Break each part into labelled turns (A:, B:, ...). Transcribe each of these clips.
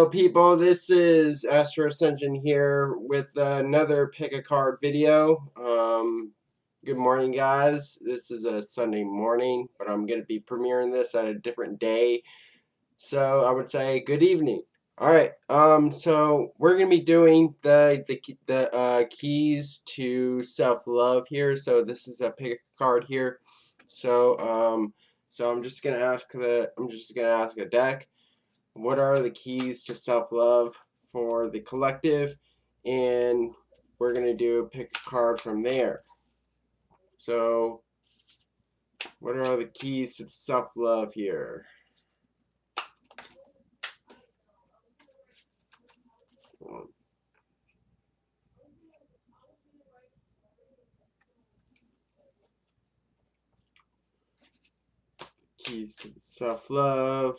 A: Hello people, this is Astro-Ascension here with another pick a card video. Good morning guys. This is a Sunday morning, but I'm going to be premiering this at a different day. So I would say good evening. Alright, so we're going to be doing the keys to self-love here. So this is a pick a card here. So I'm just going to ask a deck. What are the keys to self-love for the collective, and we're going to do a pick a card from there. So what are the keys to self-love here? Keys to self-love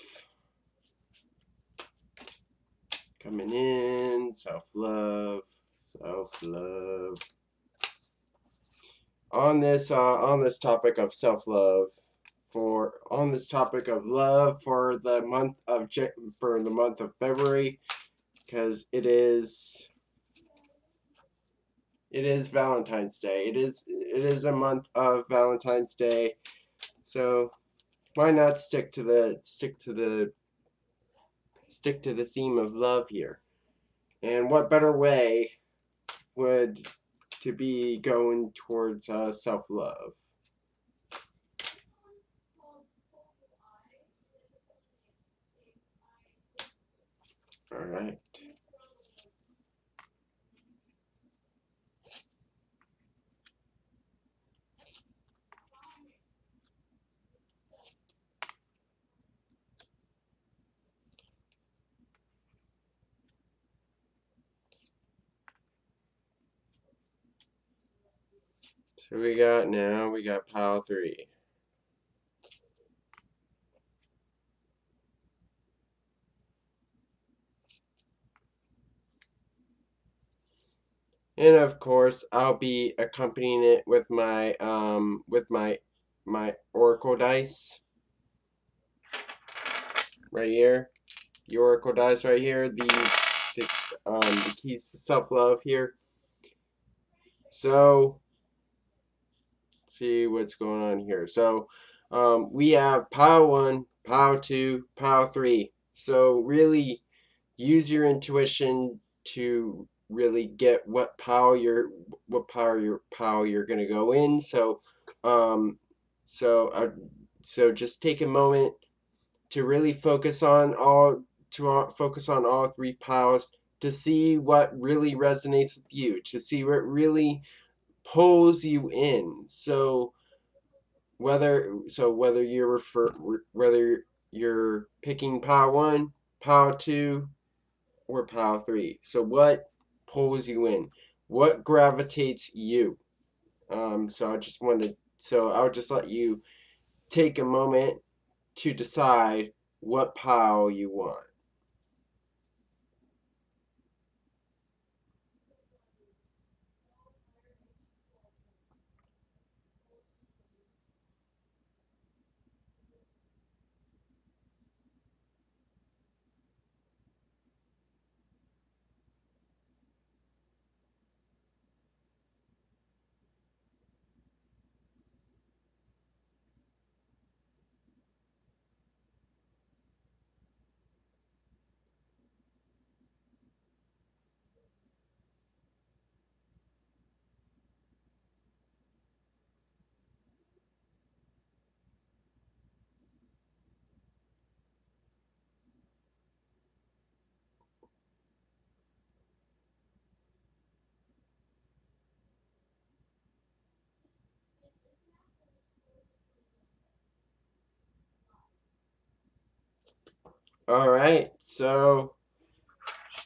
A: coming in. Self-love on this topic of self-love, on this topic of love for the month of February, because it is Valentine's Day. It is a month of Valentine's Day, so why not stick to the theme of love here? And what better way would to be going towards self-love? All right. So we got pile 3. And of course, I'll be accompanying it with my oracle dice right here. The oracle dice right here. The keys to self-love here. So let's see what's going on here. So we have pile 1, pile 2, pile 3. So really use your intuition to really get what pile you're gonna go in. So so just take a moment to really focus on all 3 piles, to see what really resonates with you, to see what really pulls you in. So whether you're picking pile 1, pile 2, or pile 3. So what pulls you in? What gravitates you? So I'll just let you take a moment to decide what pile you want. Alright, so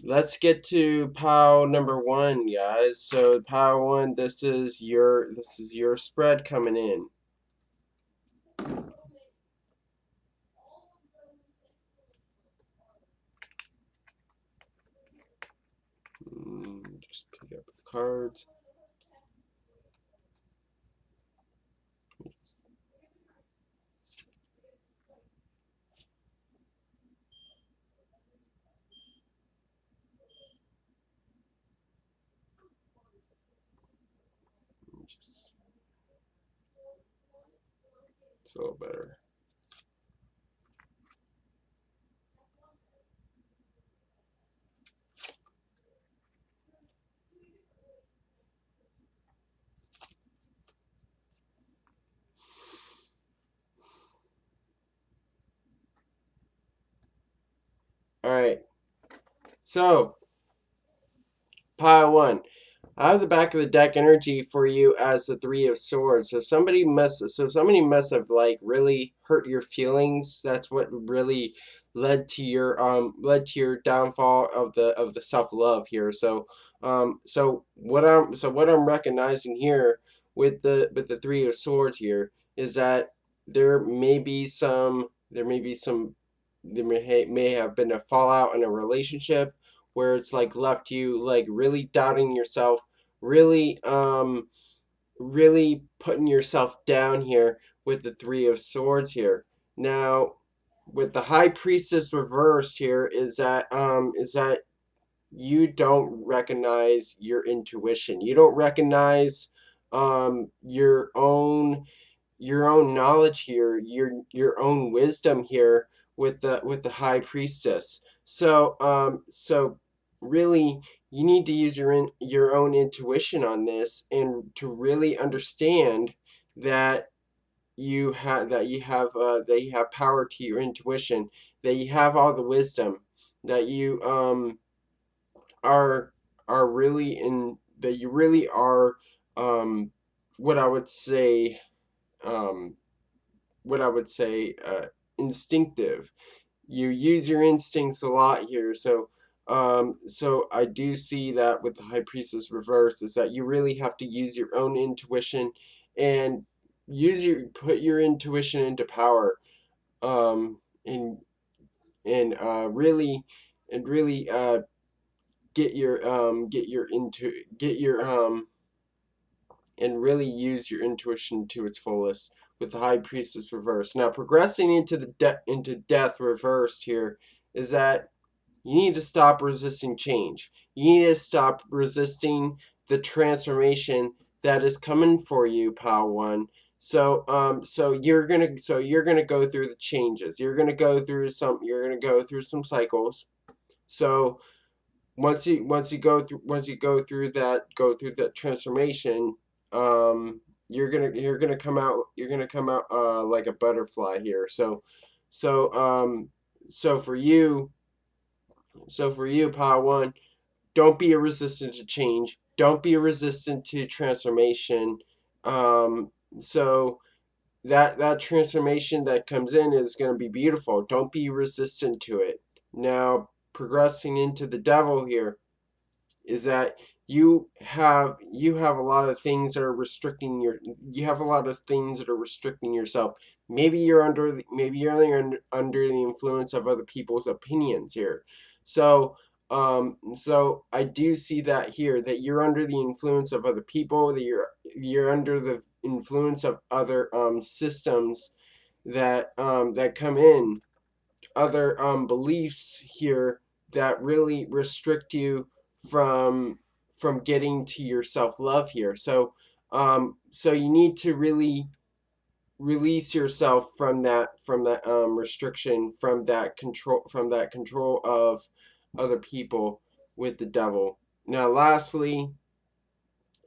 A: let's get to pile number 1, guys. So pile 1, this is your spread coming in. Just pick up the cards. It's a little better. All right. So, pile one. I have the back of the deck energy for you as the Three of Swords. So somebody must have like really hurt your feelings. That's what really led to your downfall of the self-love here. So what I'm recognizing here with the Three of Swords here is that there may be some there may be some there may have been a fallout in a relationship where it's like left you like really doubting yourself, really putting yourself down here with the Three of Swords here. Now, with the High Priestess reversed here is that you don't recognize your intuition. You don't recognize your own knowledge here, your own wisdom here with the High Priestess. So really you need to use your own intuition on this and to really understand that that you have power to your intuition, that you have all the wisdom, that you are really in that you really are um what I would say um what I would say instinctive. You use your instincts a lot here. So I do see that with the High Priestess reverse is that you really have to use your own intuition and put your intuition into power. And really get your into get your and really use your intuition to its fullest with the High Priestess reversed. Now, progressing into into death reversed here is that you need to stop resisting change. You need to stop resisting the transformation that is coming for you, pal one. So you're gonna go through the changes. You're gonna go through some cycles. So once you go through that transformation, you're gonna come out like a butterfly here. So um so for you Power One, don't be a resistant to change. Don't be a resistant to transformation. So that transformation that comes in is going to be beautiful. Don't be resistant to it. Now, progressing into the devil here is that you have a lot of things that are restricting you have a lot of things that are restricting yourself. Maybe you're under the influence of other people's opinions here. So I do see that here, that you're under the influence of other people, that you're under the influence of other systems that come in, other beliefs here that really restrict you from getting to your self-love here. So you need to really release yourself from that restriction, from that control of other people with the devil. Now, lastly,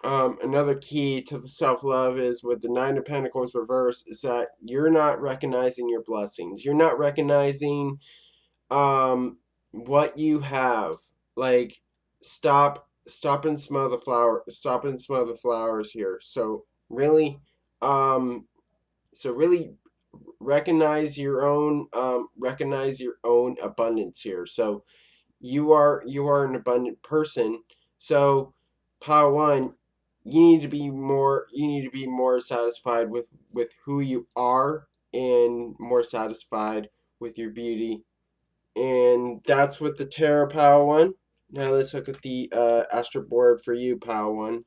A: another key to the self-love is with the Nine of Pentacles reverse is that you're not recognizing your blessings. You're not recognizing what you have. Like, stop and smell the flowers here. Um really recognize your own abundance here. So you are an abundant person. So Power One, you need to be more satisfied with who you are, and more satisfied with your beauty. And that's with the Tarot, Power One. Now let's look at the Astro board for you, Power One.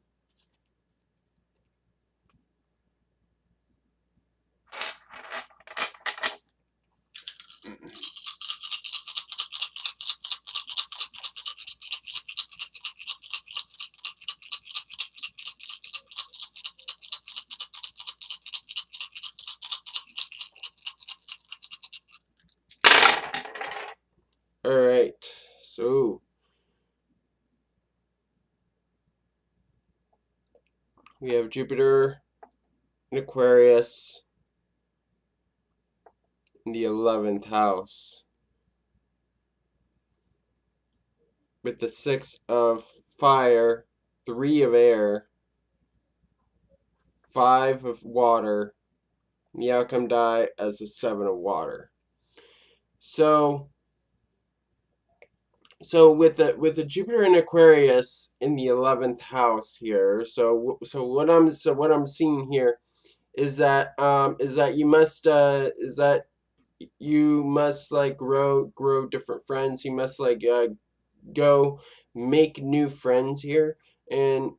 A: Alright, so we have Jupiter in Aquarius in the 11th house with the 6 of fire, 3 of air, 5 of water, and the outcome die as a 7 of water. So with the Jupiter in Aquarius in the 11th house here, so what I'm seeing here is that you must like grow different friends. You must like go make new friends here and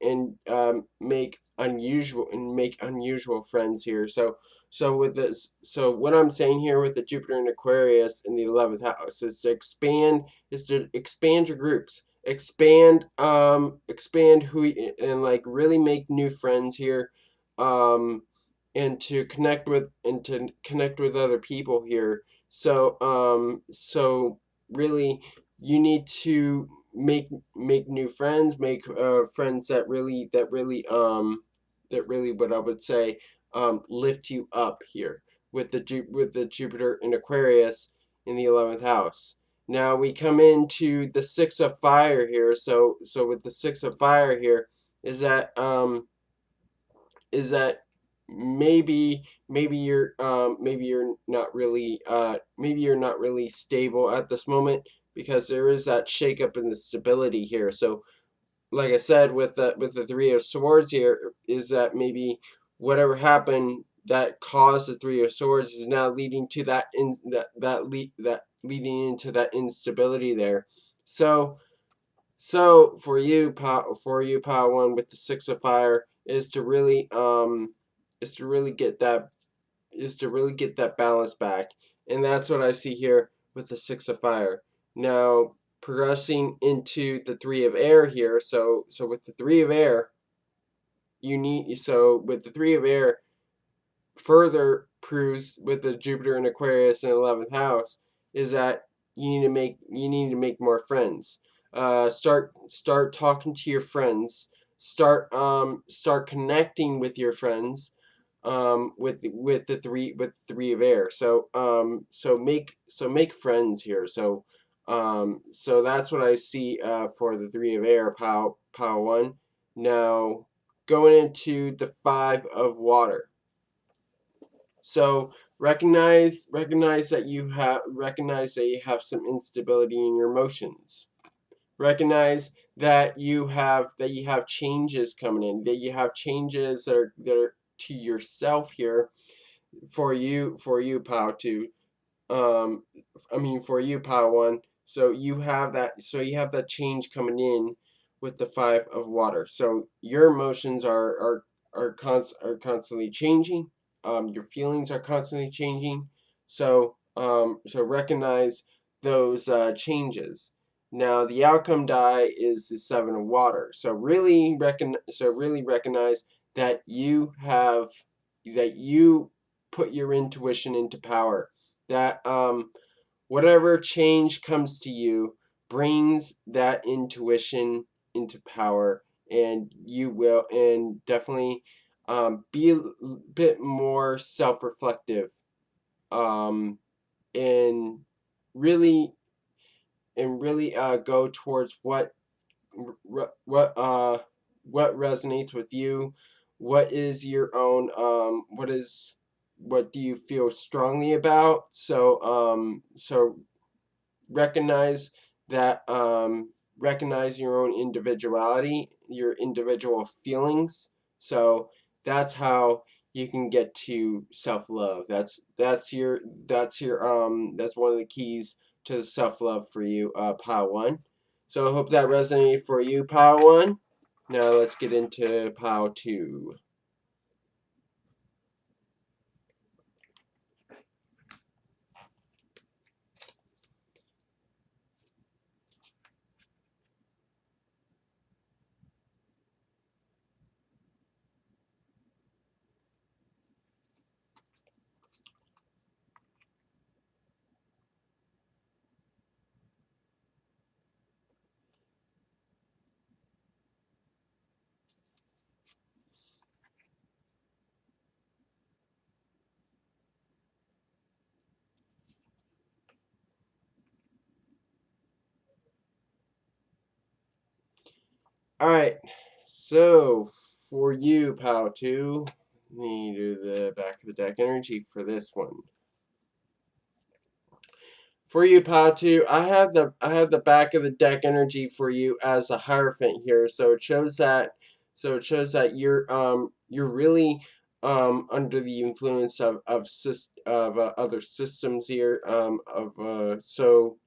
A: make unusual friends here. So with this, so what I'm saying here with the Jupiter and Aquarius in the 11th house is to expand your groups, expand and like really make new friends here, um and to connect with other people here. So really you need to make new friends, make friends that really what I would say lift you up here with the Jupiter in Aquarius in the 11th house. Now we come into the 6 of fire here. So with the 6 of fire here is that maybe you're not really stable at this moment, because there is that shakeup in the stability here. So like I said, with the 3 of swords here, is that maybe whatever happened that caused the 3 of swords is now leading to that leading into that instability there. So for you, power one, with the 6 of fire, is to really get that balance back, and that's what I see here with the 6 of fire. Now progressing into the 3 of air here. So with the 3 of air, with the 3 of air, further proves with the Jupiter and Aquarius in 11th house, is that you need to make more friends. Start talking to your friends. Start connecting with your friends. With the 3 of air. So make friends here. So that's what I see for the 3 of air, power one. Now going into the 5 of water. So recognize that you have some instability in your emotions. Recognize that you have changes coming in. That you have changes that are to yourself here, for you, Pow two. For you, Pow one. You have that change coming in with the 5 of water. So your emotions are constantly changing. Your feelings are constantly changing. So recognize those changes. Now the outcome die is the 7 of water. So really recognize that you put your intuition into power. That whatever change comes to you brings that intuition into power, and you will, and definitely be a bit more self-reflective, um, and really go towards what resonates with you. What is your own what do you feel strongly about? So recognize that recognize your own individuality, your individual feelings. So that's how you can get to self-love. That's one of the keys to self-love for you, Power One. So I hope that resonated for you, Power One. Now let's get into Power Two. Alright, so for you, Pal 2, let me do the back of the deck energy for this one. For you, Patu, I have the back of the deck energy for you as a Hierophant here. So it shows that you're really under the influence of other systems here so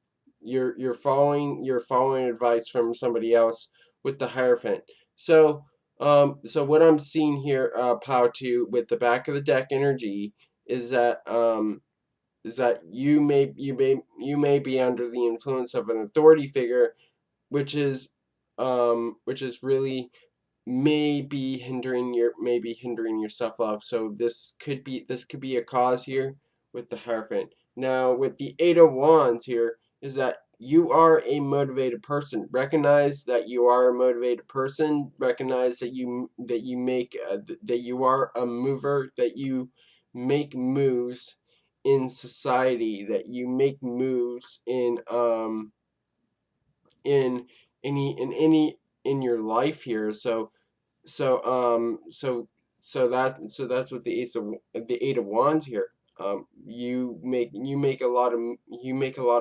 A: you're following advice from somebody else with the Hierophant. So what I'm seeing here, Patu, with the back of the deck energy is that you may be under the influence of an authority figure, which is really may be hindering your self-love. So this could be a cause here with the Hierophant. Now with the Eight of Wands here is that you are a motivated person. Recognize that you are a motivated person. Recognize that you are a mover, that you make moves in society, that you make moves in in your life here. So that's what the Eight of Wands here. You make a lot of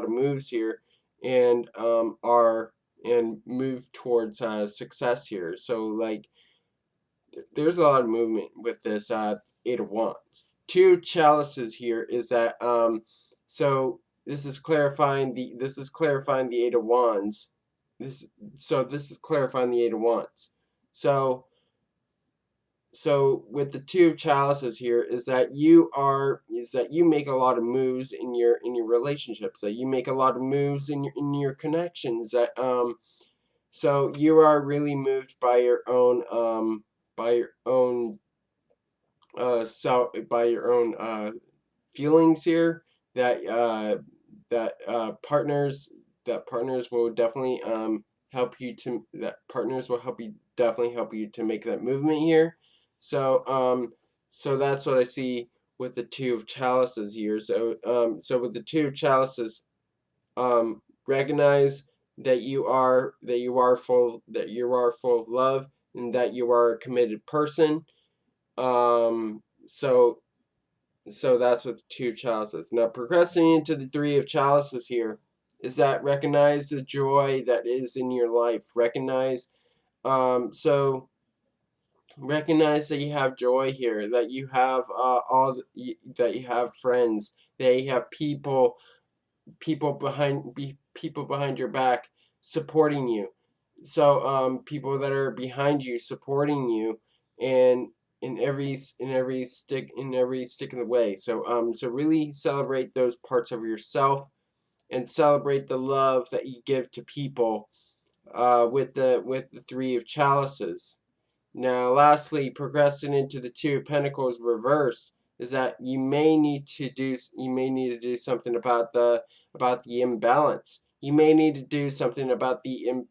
A: moves here, and move towards success here. So like there's a lot of movement with this Eight of Wands. Two chalices here is that so this is clarifying the Eight of Wands. This is clarifying the Eight of Wands. So so with the two chalices here is that you make a lot of moves in your relationships, that you make a lot of moves in your connections, that so you are really moved by your own feelings here, that partners will definitely definitely help you to make that movement here. So that's what I see with the Two of Chalices here. So with the Two of Chalices, recognize that you are full of love, and that you are a committed person. um so so that's what the Two of Chalices. Now progressing into the Three of Chalices here is that recognize the joy that is in your life. So recognize that you have joy here, that you have that you have friends, that you have people behind your back supporting you. So people that are behind you supporting you, and in every stick in the way. So really celebrate those parts of yourself, and celebrate the love that you give to people with the Three of Chalices. Now, lastly, progressing into the Two of Pentacles reverse is that you may need to do something about the imbalance. You may need to do something about the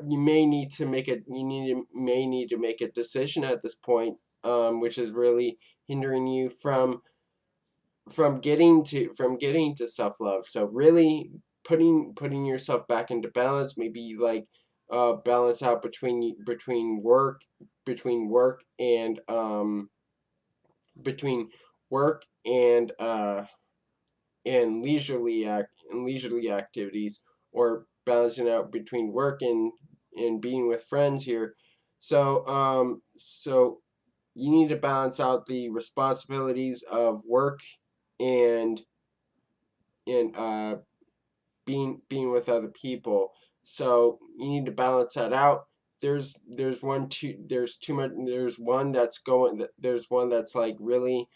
A: you may need to make a decision at this point, which is really hindering you from getting to self-love. So really putting yourself back into balance, maybe like balance out between work and leisurely activities, or balancing out between work and being with friends here. So you need to balance out the responsibilities of work and and being with other people. So you need to balance that out. There's one that's like really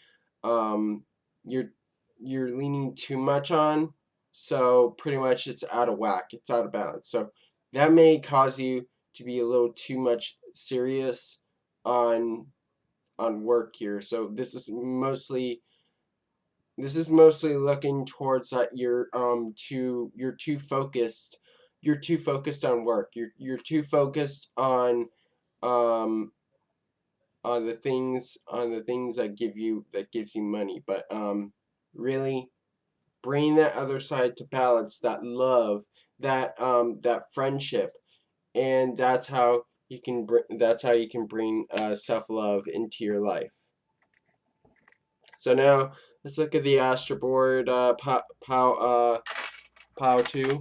A: um you're you're leaning too much on. So pretty much it's out of whack, it's out of balance. So that may cause you to be a little too much serious on work here. So this is mostly looking towards that you're too focused on work. You're too focused um on the things that gives you money. But really bring that other side to balance, that love, that friendship, and that's how you can bring self-love into your life. So now let's look at the Astro board, POW 2.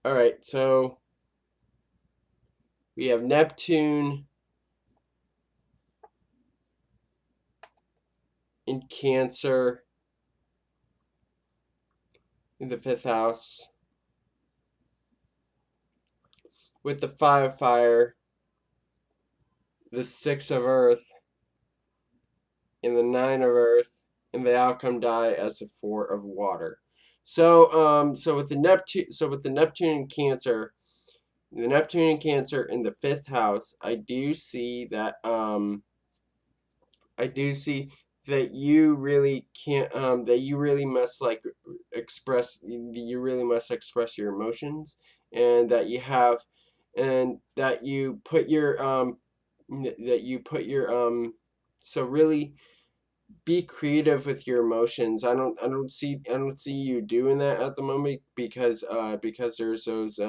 A: All right, so we have Neptune in Cancer in the 5th house, with the 5 of fire, the 6 of earth, and the 9 of earth, and the outcome die as the 4 of water. So with the Neptune in Cancer, the Neptune in Cancer in the 5th house, I do see that you really can't that you really must express your emotions, and that you have and that you put your so really be creative with your emotions. I don't see you doing that at the moment, because there's those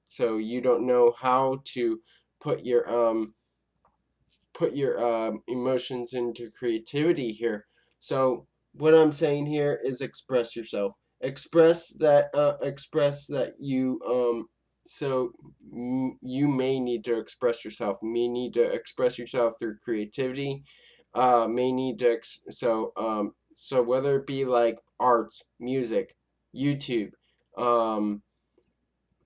A: so you don't know how to put your emotions into creativity here. So what I'm saying here is express yourself. Express that you you may need to express yourself. May need to express yourself through creativity. May need to so whether it be like arts, music, YouTube, um,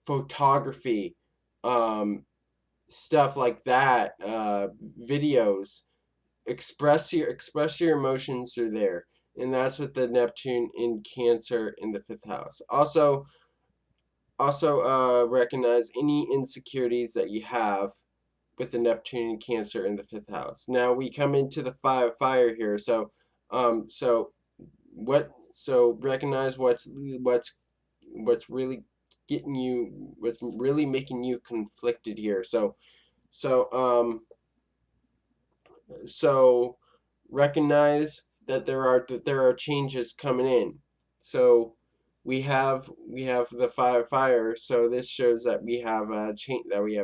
A: photography, um, stuff like that, videos. Express your emotions through there, and that's with the Neptune in Cancer in the 5th house. Also recognize any insecurities that you have with the Neptune in Cancer in the 5th house. Now we come into the 5 of fire here. So recognize what's really what's really making you conflicted here. So um so recognize that there are changes coming in. So we have the 5 of fire. So this shows that we have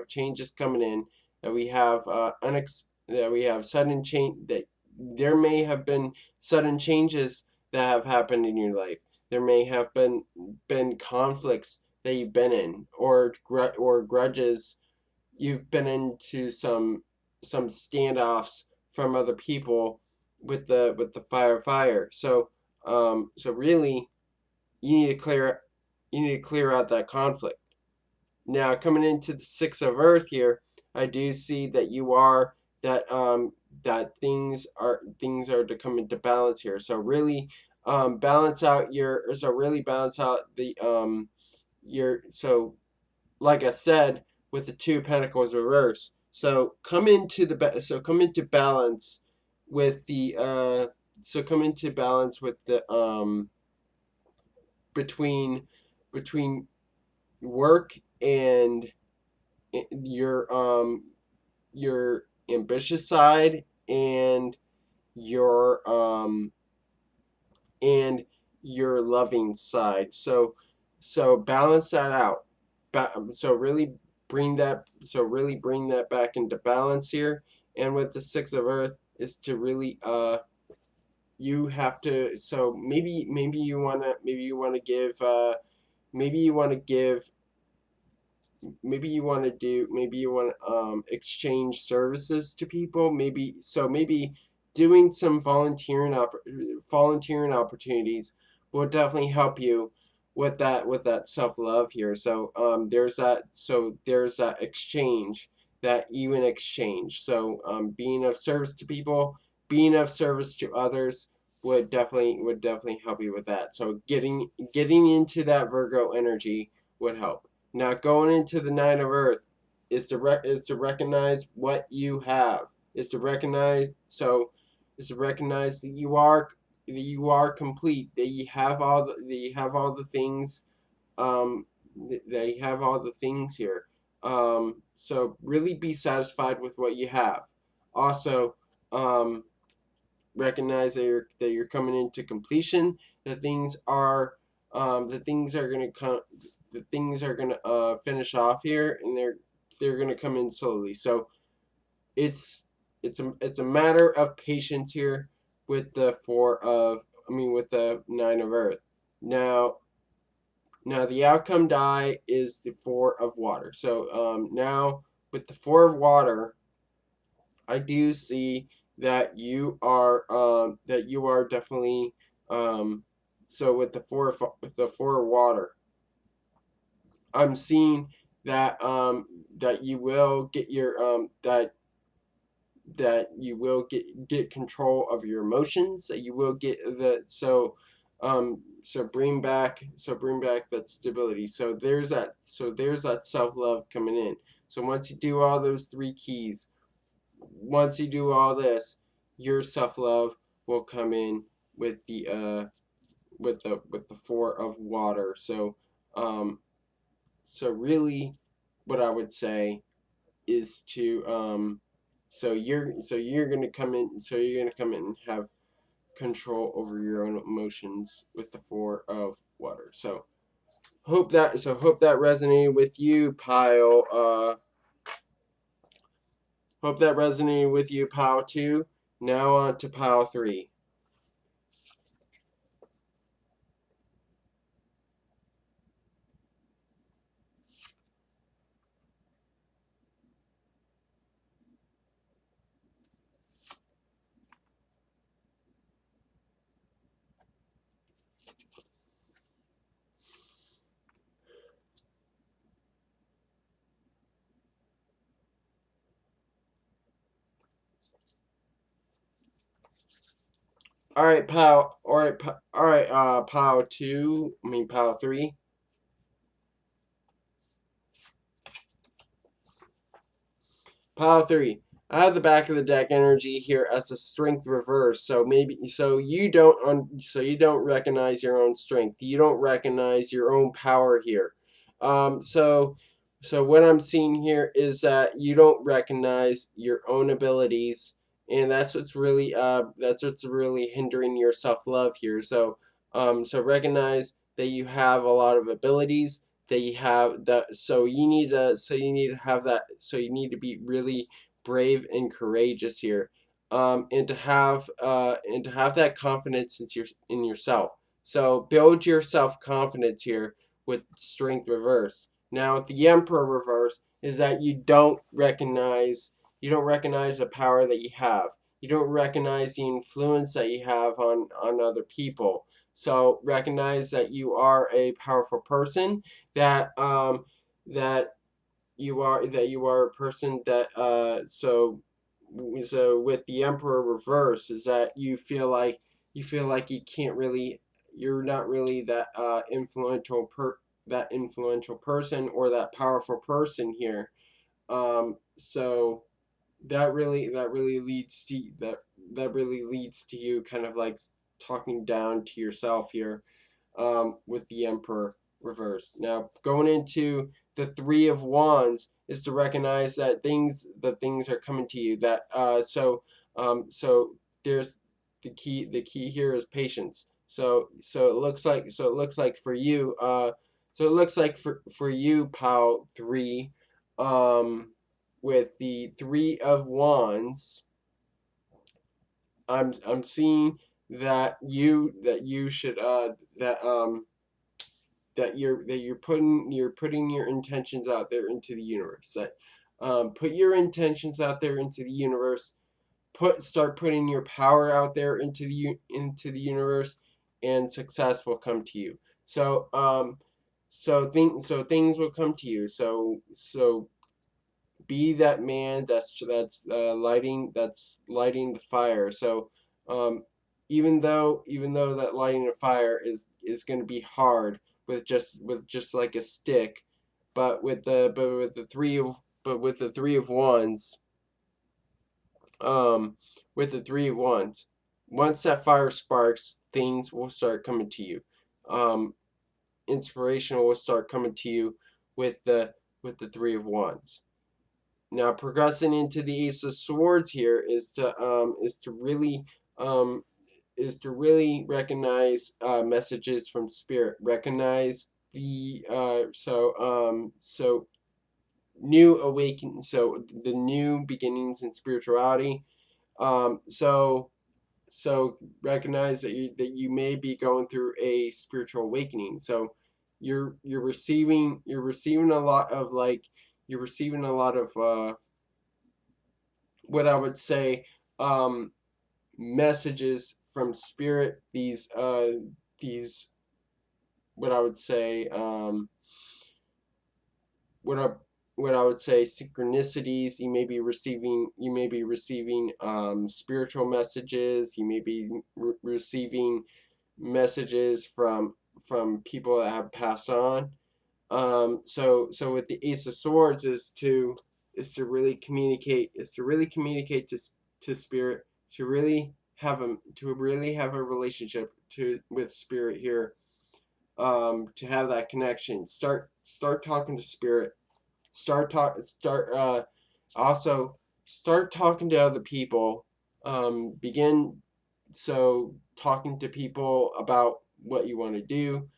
A: changes coming in, that we have that we have sudden change, that there may have been sudden changes that have happened in your life. There may have been conflicts that you've been in, or grudges. You've been into some standoffs from other people with the fire. So really you need to clear out that conflict. Now coming into the 6 of earth here, I do see that you are that things are to come into balance here. So really balance out the your so like I said, with the 2 of Pentacles reverse. So come into balance with the between work and your ambitious side, your um and your loving side. So balance that out. So really bring that back into balance here. And with the 6 of earth is to really you have to so maybe you want to give maybe you want to exchange services to people. Maybe doing some volunteering opportunities will definitely help you with that self-love here. There's that exchange, that even exchange. Being of service to people, being of service to others would definitely help you with that. So getting into that Virgo energy would help. Now going into the 9 of earth. is to recognize what you have. Is to recognize that you are complete. That you have all the things. They have all the things here. So really be satisfied with what you have. Also, um, recognize that you're coming into completion. That things are gonna come. The things are gonna finish off here, and they're gonna come in slowly. So it's it's a matter of patience here with the with the Nine of Earth. Now the outcome die is the Four of Water. So now with the Four of Water, I do see that you are definitely so with the Four of Water, I'm seeing that you will get your that you will get control of your emotions, that you will get the so bring back that stability. So there's that self-love coming in. So once you do all those three keys, once you do all this, your self-love will come in with the with the Four of Water. Um so really what I would say is to you're gonna come in and have control over your own emotions with the Four of Water. Hope that resonated with you, pile. Hope that resonated with you, pile 2. Now on to pile 3. All right, pile. All right. Pile 2. Pile 3. Pile 3. I have the back of the deck energy here as a strength reverse. So you don't recognize your own strength. You don't recognize your own power here. Um, so so what I'm seeing here is that you don't recognize your own abilities, and that's what's really hindering your self love here. So recognize that you have a lot of abilities, that you have that so you need to have that so you need to be really brave and courageous here, and to have that confidence in yourself. So build your self confidence here with strength reverse. Now with the Emperor reverse is that you don't recognize the power that you have. You don't recognize the influence that you have on other people. So recognize that you are a powerful person, that that you are a person that so with the Emperor reverse is that you feel like you can't really you're not really that influential person or that powerful person here. So that really leads to you kind of like talking down to yourself here, with the Emperor reversed. Now, going into the Three of Wands is to recognize that things are coming to you. So there's the key here is patience. So it looks like for you for you, Pal 3, with the Three of Wands, I'm seeing that you should that you're putting your intentions out there into the universe. That put your intentions out there into the universe. Start putting your power out there into the universe, and success will come to you. So things will come to you. So be that man that's lighting the fire. So even though that lighting a fire is going to be hard with just like a stick, but with the with the Three of Wands, with the Three of Wands, once that fire sparks, things will start coming to you. Inspiration will start coming to you with the Three of Wands. Now, progressing into the Ace of Swords here is to really recognize messages from spirit. Recognize the new awakening, so the new beginnings in spirituality. So recognize that you may be going through a spiritual awakening. So you're receiving a lot of what I would say messages from spirit. These what I would say what I would say synchronicities. You may be receiving spiritual messages. You may be receiving messages from people that have passed on. So with the Ace of Swords is to really communicate to spirit, to really have a relationship with spirit here. To have that connection, start talking to spirit. Also start talking to other people. Begin talking to people about what you want to do.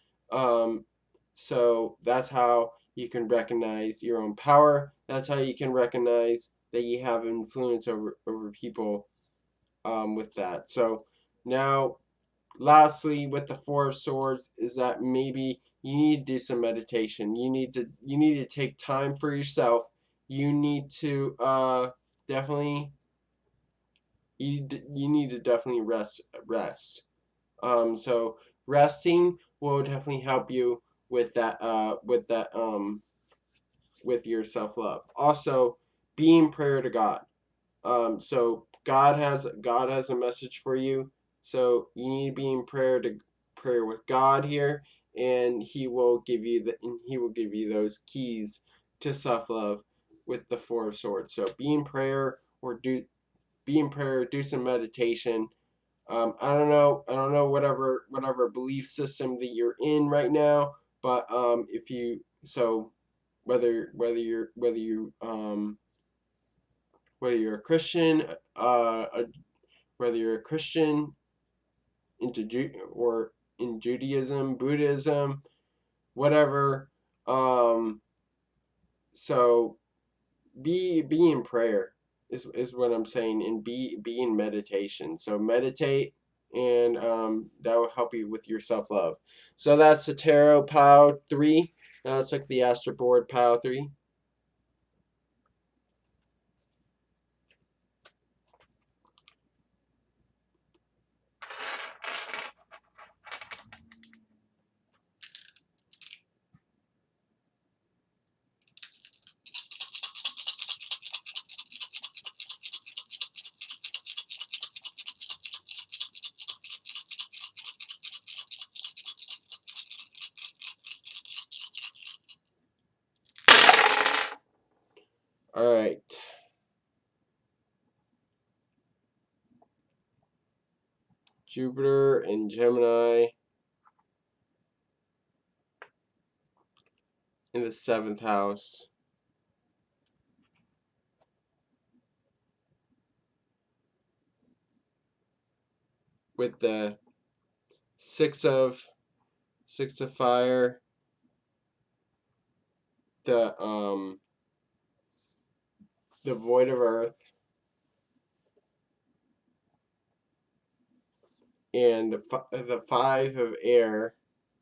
A: So that's how you can recognize your own power. That's how you can recognize that you have influence over people with that. So now, lastly, with the Four of Swords, is that maybe you need to do some meditation. You need to take time for yourself. You need to definitely you need to definitely rest. So resting will definitely help you with that with your self-love. Also, be in prayer to God. So God has a message for you. So you need to be in prayer with God here, and He will give you those keys to self-love with the Four of Swords. So be in prayer, do some meditation. I don't know whatever belief system that you're in right now, but if you so whether you're a Christian, whether you're a Christian or in Judaism, Buddhism, whatever. Um, so be in prayer is what I'm saying, and be in meditation. So meditate, and that will help you with your self love. So that's the Tarot Pile 3. Now let's look at the Astro Board Pile 3. All right. Jupiter and Gemini in the 7th house. With the six of fire, the void of earth, and the 5 of air,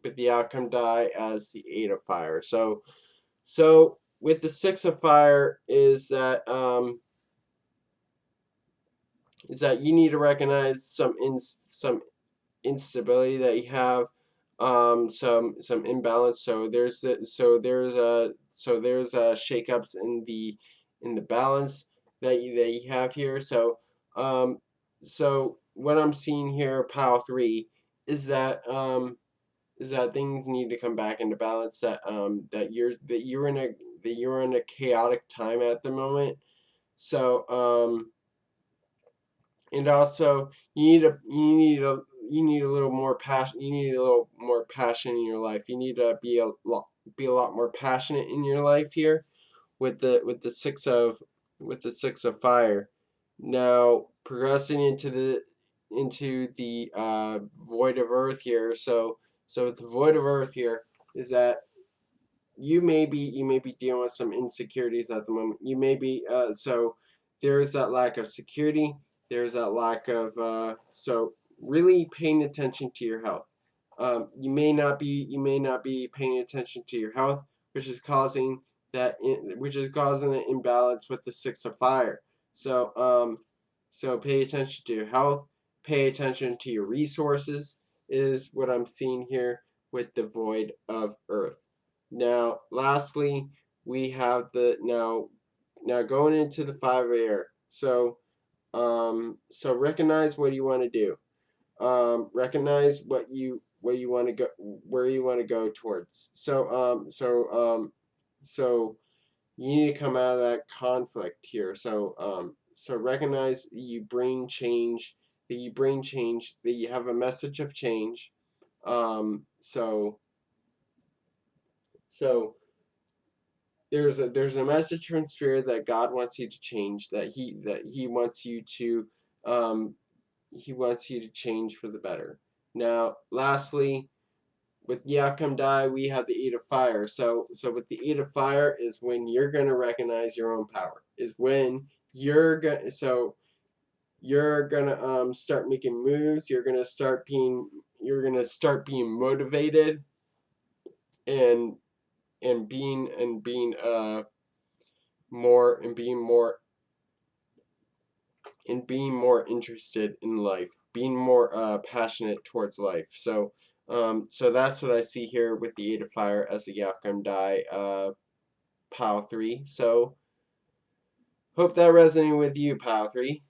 A: with the outcome die as the 8 of fire. So with the 6 of fire is that you need to recognize some instability that you have, some imbalance. So there's shakeups in the balance that you have here. So what I'm seeing here, pile 3, is that things need to come back into balance. That you're in you're in a chaotic time at the moment. So and also you need a little more passion. You need a little more passion in your life. You need to be a lot more passionate in your life here with the six of fire. Now progressing into the void of earth here. So with the void of earth here is that you may be dealing with some insecurities at the moment. You may be so there's that lack of security. There's that lack of so really paying attention to your health. You may not be paying attention to your health, which is causing which is causing an imbalance with the six of fire. So pay attention to your health. Pay attention to your resources is what I'm seeing here with the void of earth. Now, lastly, we have the now going into the five of air. So recognize what you want to do. Recognize what you want to go where you want to go towards. So you need to come out of that conflict here. So recognize that you bring change. That you have a message of change. So there's a message from spirit that God wants you to change, that he wants you to um he wants you to change for the better. Now lastly, with the outcome die we have the eight of fire. So with the eight of fire is when you're going to recognize your own power, is when you're going to start making moves. You're going to start being motivated and being more and being more interested in life, being more passionate towards life. So that's what I see here with the eight of fire as the outcome die pile 3. So hope that resonated with you, pile 3.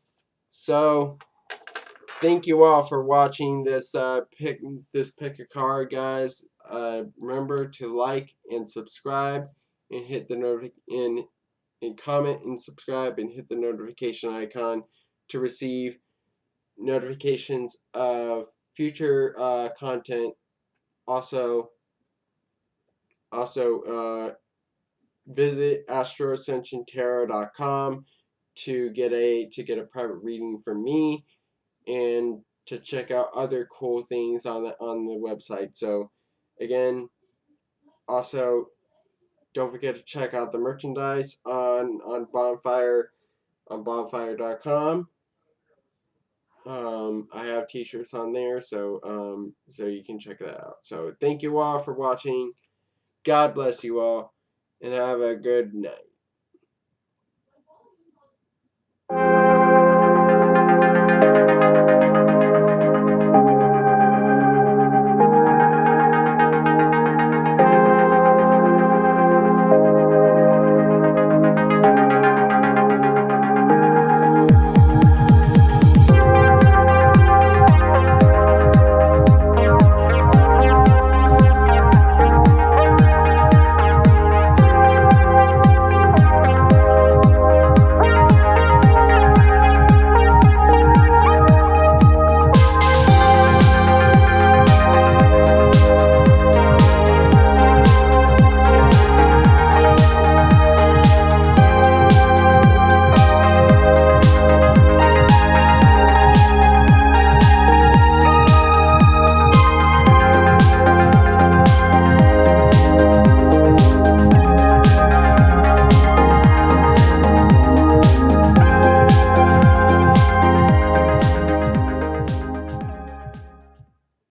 A: So thank you all for watching this pick a card, guys. Remember to like and subscribe and hit the and comment and subscribe and hit the notification icon to receive notifications of future content. Also visit Astro-Ascension to get a private reading from me and to check out other cool things on the website. So again, also don't forget to check out the merchandise on bonfire.com. I have t-shirts on there, so you can check that out. So thank you all for watching. God bless you all, and have a good night.